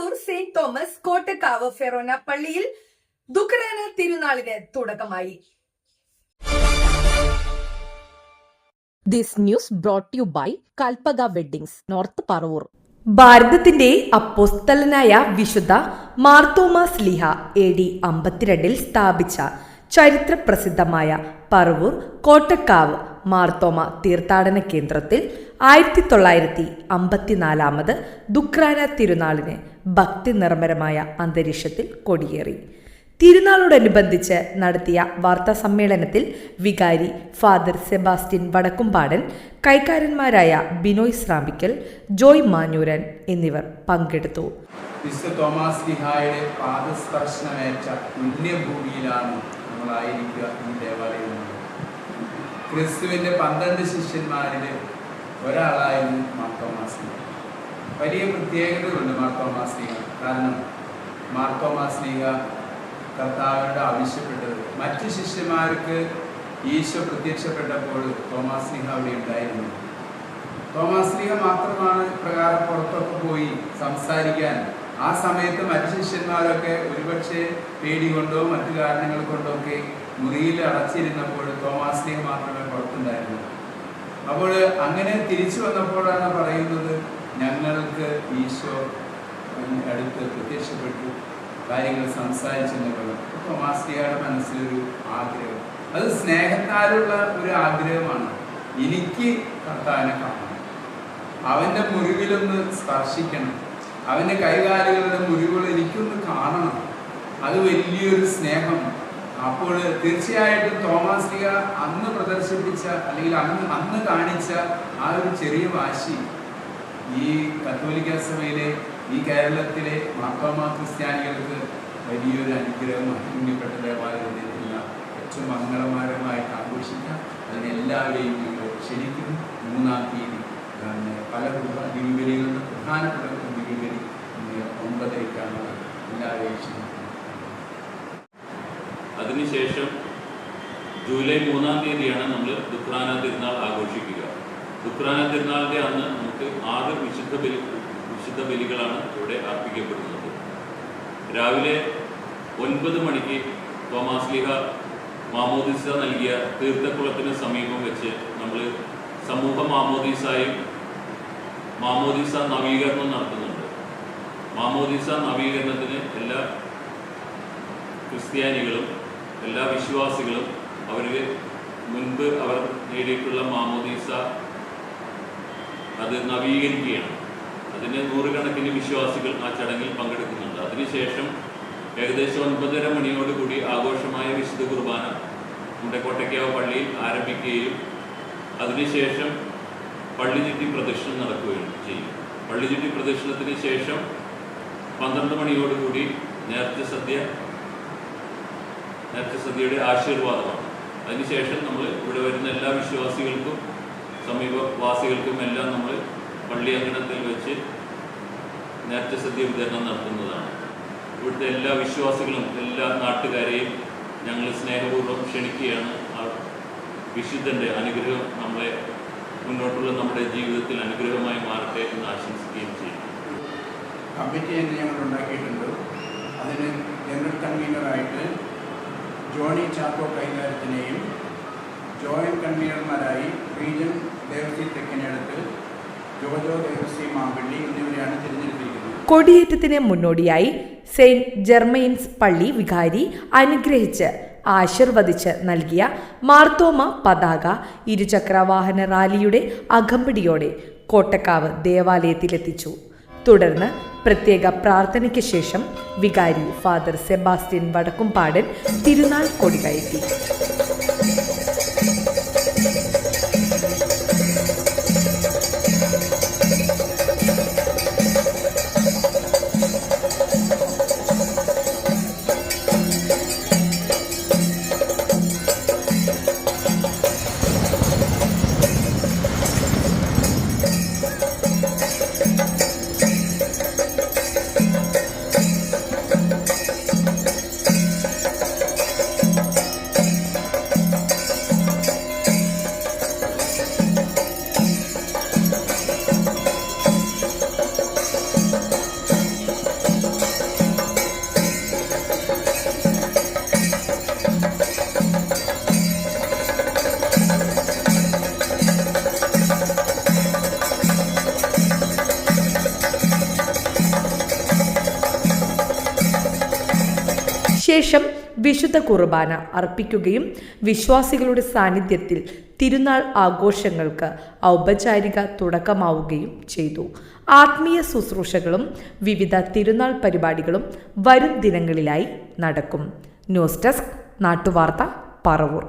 Paravur Saint Thomas Kottakkavu forane പള്ളിയിൽ ദുഃഖറാന തിരുനാളിന് തുടക്കമായി. This news brought you by Kalpaka weddings, north Paravur. ഭാരതത്തിന്റെ അപ്പോസ്തലനായ വിശുദ്ധ മാർത്തോമാ ശ്ലീഹ AD 52 സ്ഥാപിച്ച ചരിത്ര പ്രസിദ്ധമായ പറവൂർ കോട്ടക്കാവ് മാർത്തോമ തീർത്ഥാടന കേന്ദ്രത്തിൽ 1954 ദുഃഖറാന തിരുനാളിന് ഭക്തി നിർമ്മരമായ അന്തരീക്ഷത്തിൽ കൊടിയേറി. തിരുനാളോടനുബന്ധിച്ച് നടത്തിയ വാർത്താ സമ്മേളനത്തിൽ വികാരി ഫാദർ സെബാസ്റ്റ്യൻ വടക്കുംപാടൻ, കൈക്കാരന്മാരായ ബിനോയ് ശ്രാമ്പിക്കൽ, ജോയ് മാഞ്ഞൂരൻ എന്നിവർ പങ്കെടുത്തു. വിശുദ്ധ തോമാസ് ശ്ലീഹായുടെ പാദസ്പർശനമേറ്റ പുണ്യഭൂമിയിലാണ് നമ്മളായിരിക്കുക ഈ ദേവാലയം. ക്രിസ്തുവിൻ്റെ 12 ശിഷ്യന്മാരിൽ ഒരാളായിരുന്നു മാർത്തോമാ ശ്ലീഹ. വലിയ പ്രത്യേകതകളുണ്ട് മാർത്തോമാ ശ്ലീഹ. കാരണം മാർത്തോമാ ശ്ലീഹ കർത്താവിനോട് ആവശ്യപ്പെട്ടത്, മറ്റു ശിഷ്യന്മാർക്ക് ഈശോ പ്രത്യക്ഷപ്പെട്ടപ്പോൾ തോമാസ് ശ്ലീഹ അവിടെ ഉണ്ടായിരുന്നു. തോമാസ് ശ്ലീഹ മാത്രമാണ് പ്രകാരം പുറത്തൊക്കെ പോയി സംസാരിക്കാൻ. ആ സമയത്ത് മറ്റു ശിഷ്യന്മാരൊക്കെ ഒരുപക്ഷെ പേടി കൊണ്ടോ മറ്റു കാരണങ്ങൾ കൊണ്ടോ ഒക്കെ മുറിയിൽ അടച്ചിരുന്നപ്പോൾ തോമാസ് ശ്ലീഹ മാത്രമേ പുറത്തുണ്ടായിരുന്നു. അപ്പോൾ അങ്ങനെ തിരിച്ചു വന്നപ്പോഴാണ് പറയുന്നത്, ഞങ്ങൾക്ക് ഈശോ അടുത്ത് പ്രത്യക്ഷപ്പെട്ടു, കാര്യങ്ങൾ സംസാരിച്ചെന്നുള്ളത്. തോമാസ് ശ്ലീഹയുടെ മനസ്സിലൊരു ആഗ്രഹം, അത് സ്നേഹത്താലുള്ള ഒരു ആഗ്രഹമാണ്. എനിക്ക് കർത്താവിനെ കാണണം, അവൻ്റെ മുറിവിലൊന്ന് സ്പർശിക്കണം, അവൻ്റെ കൈകാലുകളുടെ മുറിവുകൾ എനിക്കൊന്ന് കാണണം. അത് വലിയൊരു സ്നേഹം. അപ്പോൾ തീർച്ചയായിട്ടും തോമാസ് ശ്ലീഹ അന്ന് പ്രദർശിപ്പിച്ച അല്ലെങ്കിൽ അന്ന് കാണിച്ച ആ ഒരു ചെറിയ വാശി ഈ കത്തോലിക്ക സഭയിലെ, ഈ കേരളത്തിലെ മാർത്തോമാ ക്രിസ്ത്യാനികൾക്ക് വലിയൊരു അനുഗ്രഹമാണ്. ഉണ്ണിപ്പെട്ട ദേവാലയത്തിൽ ഏറ്റവും മംഗളമാരമായിട്ട് ആഘോഷിക്കാം. അതിനെല്ലാവരെയും ക്ഷണിക്കുന്നു. 3-ാം തീയതി പല ദിവ്യബലികളുടെ പ്രധാനപ്പെട്ട ദിവ്യബലി 9:00-ക്കാണ്. എല്ലാവരെയും ക്ഷണിക്കുന്നു. അതിനുശേഷം ജൂലൈ 3-ാം തീയതിയാണ് നമ്മൾ ദുഃഖറാന തിരുനാൾ ആഘോഷിക്കുക. ദുഃഖറാന തിരുനാളിൻ്റെ അന്ന് നമുക്ക് 6 വിശുദ്ധ ബലികളാണ് ഇവിടെ അർപ്പിക്കപ്പെടുന്നത്. രാവിലെ 9 മണിക്ക് തോമാസ് ശ്ലീഹ മാമോദീസ നൽകിയ തീർത്ഥക്കുളത്തിന് സമീപം വെച്ച് നമ്മൾ സമൂഹ മാമോദീസായും മാമോദീസ നവീകരണം നടത്തുന്നുണ്ട്. മാമോദീസ നവീകരണത്തിന് എല്ലാ ക്രിസ്ത്യാനികളും എല്ലാ വിശ്വാസികളും അവർക്ക് മുൻപ് അവർ നേടിയിട്ടുള്ള മാമോദീസ അത് നവീകരിക്കുകയാണ്. അതിന് 100 കണക്കിന് വിശ്വാസികൾ ആ ചടങ്ങിൽ പങ്കെടുക്കുന്നുണ്ട്. അതിനുശേഷം ഏകദേശം 9:30 മണിയോടുകൂടി ആഘോഷമായ വിശുദ്ധ കുർബാന നമ്മുടെ കോട്ടക്കാവ് പള്ളിയിൽ ആരംഭിക്കുകയും അതിനുശേഷം പള്ളി ചുറ്റി പ്രദക്ഷിണം നടക്കുകയും ചെയ്യും. പള്ളി ചുറ്റി പ്രദക്ഷിണത്തിന് ശേഷം 12 മണിയോടുകൂടി നേർച്ച സദ്യയുടെ ആശീർവാദമാണ്. അതിനുശേഷം നമ്മൾ ഇവിടെ വരുന്ന എല്ലാ വിശ്വാസികൾക്കും സമീപവാസികൾക്കും എല്ലാം നമ്മൾ പള്ളി അങ്കണത്തിൽ വെച്ച് നേർച്ച സദ്യ വിതരണം നടത്തുന്നതാണ്. ഇവിടുത്തെ എല്ലാ വിശ്വാസികളും എല്ലാ നാട്ടുകാരെയും ഞങ്ങൾ സ്നേഹപൂർവ്വം ക്ഷണിക്കുകയാണ്. ആ വിശുദ്ധൻ്റെ അനുഗ്രഹം നമ്മളെ മുന്നോട്ടുള്ള നമ്മുടെ ജീവിതത്തിൽ അനുഗ്രഹമായി മാറട്ടെ എന്ന് ആശംസിക്കുകയും ചെയ്യും. കമ്മിറ്റി തന്നെ ഞങ്ങൾ ഉണ്ടാക്കിയിട്ടുണ്ട്. അതിന് ജനറൽ കൺവീനറായിട്ട് ജോണി ചാക്കോ കൈകാര്യത്തിനെയും ജോയിൻറ്റ് കൺവീനർമാരായി റീജൻ ദേവസി തെക്കിനടുത്ത് ജോജോ ദേവസി മാമ്പള്ളി എന്നിവരെയാണ് തിരഞ്ഞെടുത്തിരിക്കുന്നത്. കൊടിയേറ്റത്തിന് മുന്നോടിയായി സെയിന്റ് ജെർമൈൻസ് പള്ളി വികാരി അനുഗ്രഹിച്ച് ആശീർവദിച്ച് നൽകിയ മാർത്തോമ പതാക ഇരുചക്രവാഹന റാലിയുടെ അകമ്പടിയോടെ കോട്ടക്കാവ് ദേവാലയത്തിലെത്തിച്ചു. തുടർന്ന് പ്രത്യേക പ്രാർത്ഥനയ്ക്ക് ശേഷം വികാരി ഫാദർ സെബാസ്റ്റ്യൻ വടക്കുംപാടൻ തിരുനാൾ കൊടികയറ്റി. ശേഷം വിശുദ്ധ കുർബാന അർപ്പിക്കുകയും വിശ്വാസികളുടെ സാന്നിധ്യത്തിൽ തിരുനാൾ ആഘോഷങ്ങൾക്ക് ഔപചാരിക തുടക്കമാവുകയും ചെയ്തു. ആത്മീയ ശുശ്രൂഷകളും വിവിധ തിരുനാൾ പരിപാടികളും വരും ദിനങ്ങളിലായി നടക്കും. ന്യൂസ് ഡെസ്ക് നാട്ടുവാർത്ത, പറവൂർ.